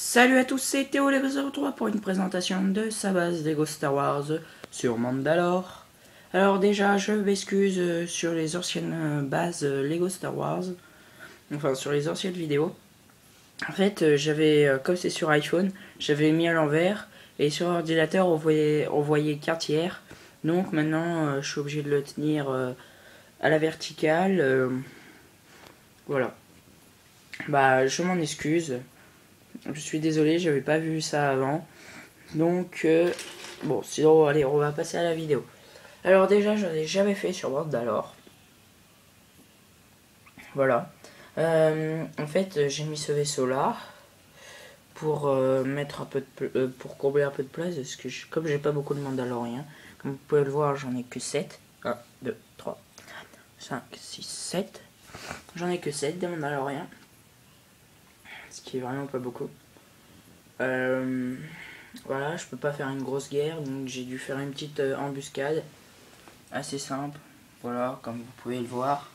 Salut à tous, c'est Théo Lego03 pour une présentation de sa base Lego Star Wars sur Mandalore. Alors déjà, je m'excuse sur les anciennes bases Lego Star Wars, enfin sur les anciennes vidéos. En fait, j'avais, comme c'est sur iPhone, j'avais mis à l'envers et sur ordinateur on voyait qu'un tiers. Donc maintenant, je suis obligé de le tenir à la verticale. Voilà. Bah, je m'en excuse. Je suis désolé, j'avais pas vu ça avant. Donc, bon, sinon, allez, on va passer à la vidéo. Alors déjà, j'en ai jamais fait sur Mandalore. Voilà. En fait, j'ai mis ce vaisseau-là pour mettre un peu de pour combler un peu de place, parce que comme j'ai pas beaucoup de Mandaloriens, comme vous pouvez le voir, j'en ai que 7. 1, 2, 3, 5, 6, 7. J'en ai que 7 des Mandaloriens. Ce qui est vraiment pas beaucoup. Voilà, je peux pas faire une grosse guerre, donc j'ai dû faire une petite embuscade. Assez simple, voilà, comme vous pouvez le voir.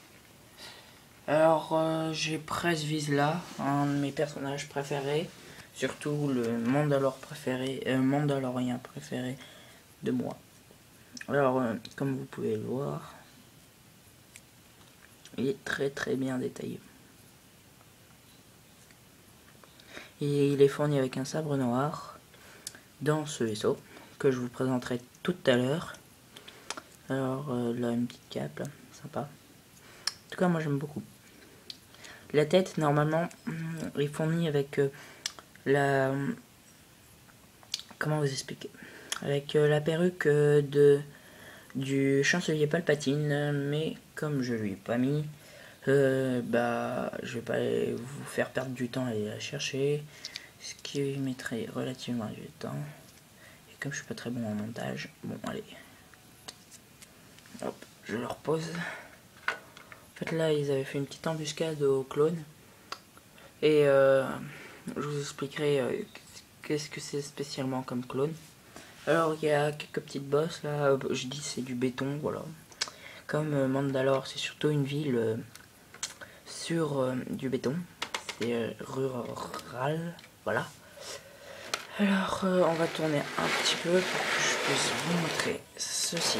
Alors, j'ai Press Vizsla, un de mes personnages préférés, surtout le Mandalorien préféré de moi. Alors, comme vous pouvez le voir, il est très très bien détaillé. Et il est fourni avec un sabre noir dans ce vaisseau, que je vous présenterai tout à l'heure. Alors, là, une petite cape, là, sympa. En tout cas, moi j'aime beaucoup. La tête, normalement, est fournie avec la... Comment vous expliquer? Avec la perruque du chancelier Palpatine, mais comme je lui ai pas mis, bah, je vais pas vous faire perdre du temps à aller la chercher, ce qui mettrait relativement du temps. Et comme je suis pas très bon en montage, bon, allez. Hop, je le repose. En fait, là, ils avaient fait une petite embuscade aux clones. Et je vous expliquerai qu'est-ce que c'est spécialement comme clone. Alors, il y a quelques petites bosses là. Je dis c'est du béton, voilà. Comme Mandalore, c'est surtout une ville sur du béton. C'est rural, voilà. Alors, on va tourner un petit peu pour que je puisse vous montrer ceci.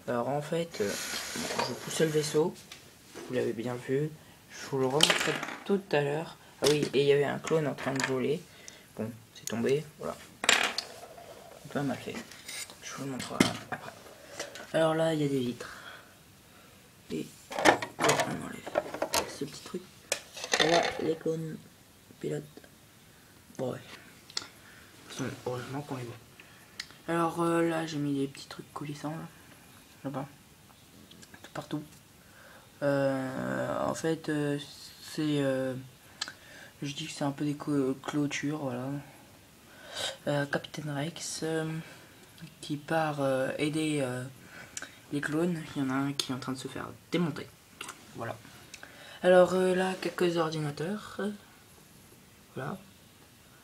Alors, en fait, je poussais le vaisseau. Vous l'avez bien vu. Je vous le remontrerai tout à l'heure. Ah oui, et il y avait un clone en train de voler. Bon, c'est tombé, voilà. Pas mal fait. Je vous le montrerai après. Alors là, il y a des vitres. Et on enlève ce petit truc. Voilà les clones pilotes. Bon, ouais. Heureusement qu'on les voit. Alors là, j'ai mis des petits trucs coulissants là-bas. Tout partout. En fait, c'est... je dis que c'est un peu des clôtures, voilà. Captain Rex qui part aider les clones. Il y en a un qui est en train de se faire démonter. Voilà. Alors là, quelques ordinateurs. Voilà.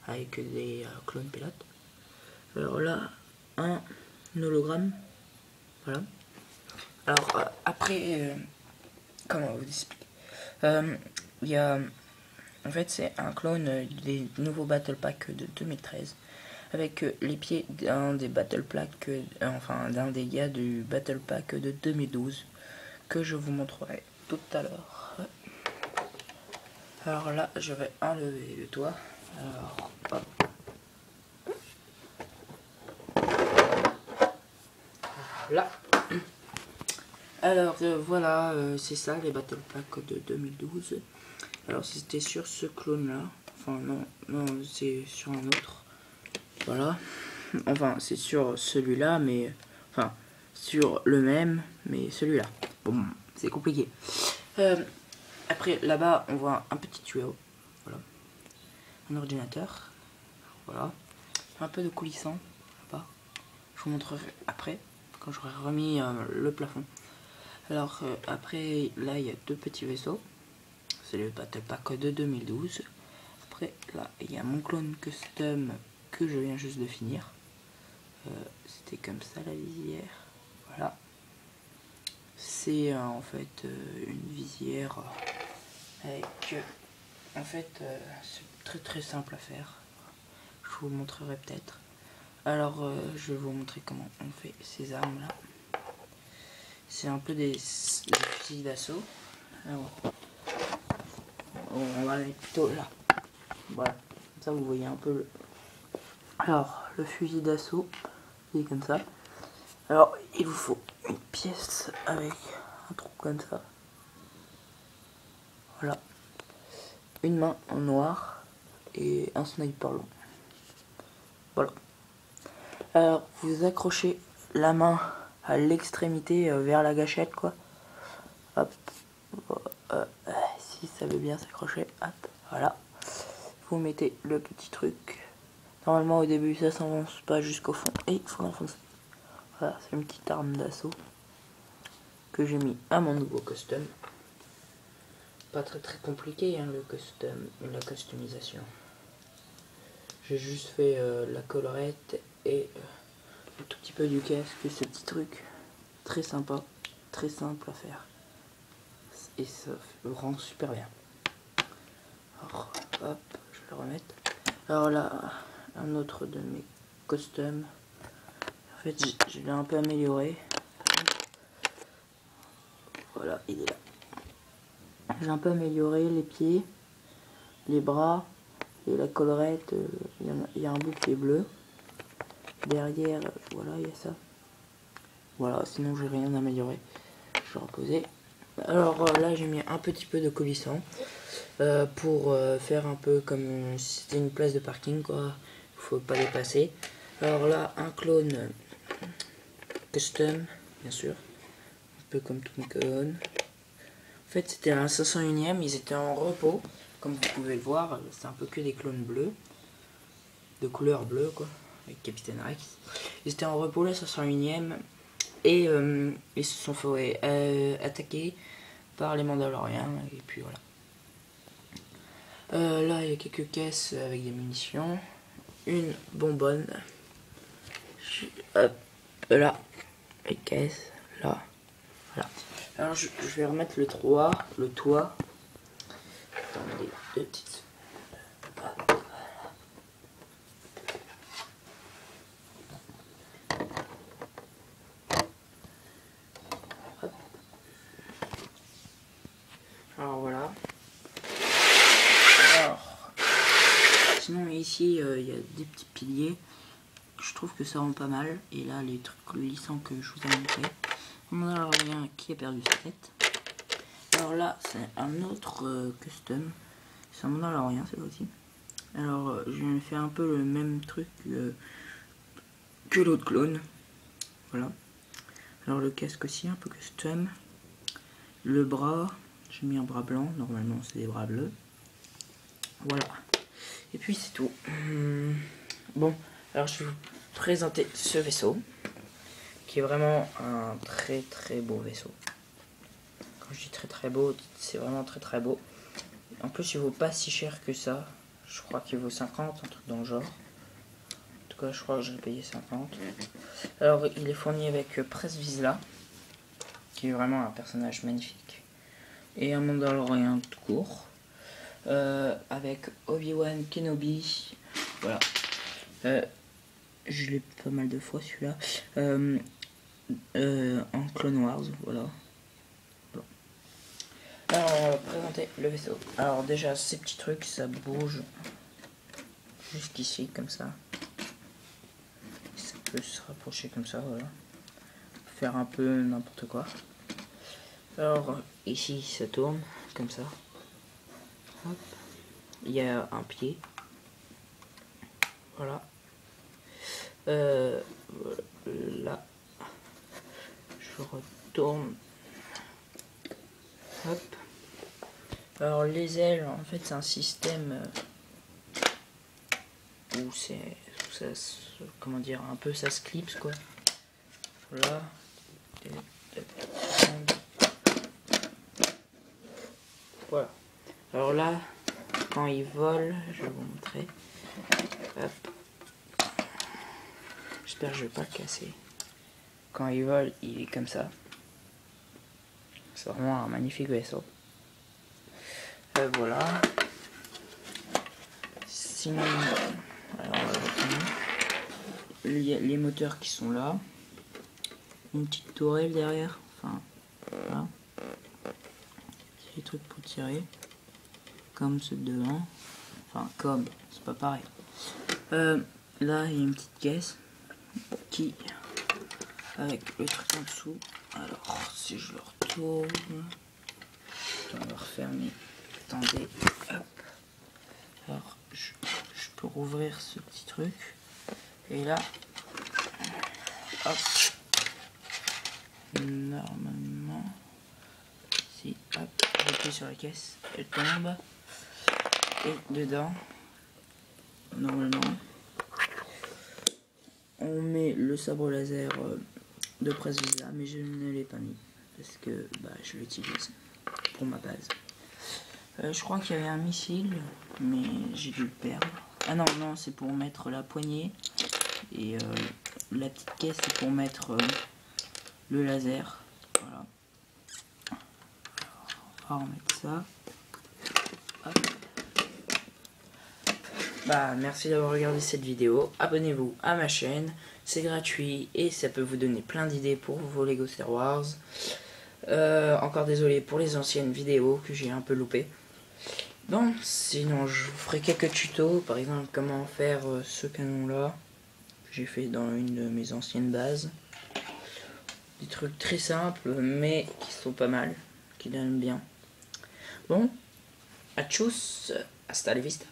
Avec des clones pilotes. Alors là, un hologramme. Voilà. Alors après, comment vous expliquer? Il y a... En fait, c'est un clone des nouveaux Battle Pack de 2013. Avec les pieds d'un des Battle Pack, enfin d'un des gars du Battle Pack de 2012. Que je vous montrerai tout à l'heure. Alors là, je vais enlever le toit. Alors, hop. Là. Alors voilà, c'est ça les Battle Pack de 2012. Alors c'était sur ce clone là. Enfin non, c'est sur un autre. Voilà. Enfin c'est sur celui-là, mais... Enfin, sur le même, mais celui-là. Bon, c'est compliqué. Après, là-bas, on voit un petit tuyau. Voilà. Un ordinateur. Voilà. Un peu de coulissant là-bas. Je vous montrerai après, quand j'aurai remis le plafond. Alors, après, là, il y a deux petits vaisseaux. C'est le Battle Pack de 2012. Après, là, il y a mon clone custom que je viens juste de finir. C'était comme ça, la visière. Voilà. C'est en fait une visière avec en fait très simple à faire. Je vous montrerai peut-être. Alors je vais vous montrer comment on fait ces armes là. C'est un peu des fusils d'assaut. Alors, on va aller plutôt là. Voilà, comme ça vous voyez un peu le... Alors le fusil d'assaut, il est comme ça. Alors il vous faut une pièce avec un trou comme ça. Voilà. Une main en noir et un sniper long. Voilà. Alors vous accrochez la main à l'extrémité vers la gâchette quoi. Hop. Si ça veut bien s'accrocher. Hop. Voilà. Vous mettez le petit truc. Normalement au début ça s'enfonce pas jusqu'au fond. Et il faut l'enfoncer. Voilà, c'est une petite arme d'assaut que j'ai mis à mon nouveau custom. Pas très compliqué hein, la customisation. J'ai juste fait la collerette et un tout petit peu du casque, ce petit truc très sympa, très simple à faire. Et ça rend super bien. Alors, hop, je vais le remettre. Alors là, un autre de mes customs. En fait, je l'ai un peu amélioré. Voilà, il est là. J'ai un peu amélioré les pieds, les bras et la collerette. Il y a un bout qui est bleu. Derrière, voilà, il y a ça. Voilà, sinon j'ai rien amélioré. Je vais reposer. Alors là, j'ai mis un petit peu de coulissant pour faire un peu comme si c'était une place de parking, quoi. Il faut pas dépasser. Alors là, un clone custom, bien sûr. Un peu comme tous mes clones. En fait, c'était un 501ème, ils étaient en repos. Comme vous pouvez le voir, c'est un peu que des clones bleus. De couleur bleue, quoi. Avec Capitaine Rex. Ils étaient en repos, là, 501ème. Et ils se sont fait attaquer par les Mandaloriens. Et puis voilà. Là, il y a quelques caisses avec des munitions. Une bonbonne. Hop, là. Les caisses, là. Voilà. Alors, je vais remettre le toit. Attendez, deux petites. Hop. Alors, voilà. Alors, sinon, ici, il y a des petits piliers. Je trouve que ça rend pas mal. Et là, les trucs glissants que je vous ai montré. On a rien qui a perdu sa tête. Alors là, c'est un autre custom. C'est un Mandalorian, c'est aussi. Alors, je viens de faire un peu le même truc que l'autre clone. Voilà. Alors, le casque aussi, un peu custom. Le bras, j'ai mis un bras blanc. Normalement, c'est des bras bleus. Voilà. Et puis, c'est tout. Bon, alors je vais vous présenter ce vaisseau. Qui est vraiment un très beau vaisseau. Quand je dis très beau, c'est vraiment très beau. En plus, il vaut pas si cher que ça. Je crois qu'il vaut 50, un truc dans le genre. En tout cas, je crois que j'ai payé 50. Alors, il est fourni avec Press Vizsla, qui est vraiment un personnage magnifique. Et un Mandalorian tout court. Avec Obi-Wan Kenobi. Voilà. Je l'ai pas mal de fois celui-là. En Clone Wars, voilà. Alors, on va présenter le vaisseau. Alors déjà, ces petits trucs, ça bouge jusqu'ici, comme ça. Ça peut se rapprocher comme ça, voilà. Faire un peu n'importe quoi. Alors, ici, ça tourne, comme ça. Hop. Il y a un pied. Voilà. Là. Je retourne. Hop. Alors les ailes, en fait, c'est un système où ça, comment dire, un peu ça se clipse quoi. Voilà. Voilà. Alors là, quand il vole, je vais vous montrer. Hop. J'espère que je vais pas le casser. Quand il vole, il est comme ça. C'est vraiment un magnifique vaisseau. Voilà. sinon, alors, il y a les moteurs qui sont là, une petite tourelle derrière, enfin voilà, des trucs pour tirer, comme ceux de devant, enfin comme, c'est pas pareil. Là il y a une petite caisse qui, avec le truc en dessous, alors si je le retourne, on va refermer, attendez, hop, alors je peux rouvrir ce petit truc, et là, hop, normalement, si, hop, j'appuie sur la caisse, elle tombe, et dedans, normalement, on met le sabre laser de Presse Visa, mais je ne l'ai pas mis, parce que je l'utilise pour ma base. Je crois qu'il y avait un missile, mais j'ai dû le perdre. Ah non, non, c'est pour mettre la poignée, et la petite caisse c'est pour mettre le laser. Voilà. Alors, on va remettre ça. Hop. Merci d'avoir regardé cette vidéo. Abonnez-vous à ma chaîne, c'est gratuit et ça peut vous donner plein d'idées pour vos Lego Star Wars. Encore désolé pour les anciennes vidéos que j'ai un peu loupées. Bon, sinon je vous ferai quelques tutos, par exemple comment faire ce canon là que j'ai fait dans une de mes anciennes bases. Des trucs très simples mais qui sont pas mal, qui donnent bien. Bon, à tchuss, hasta la vista.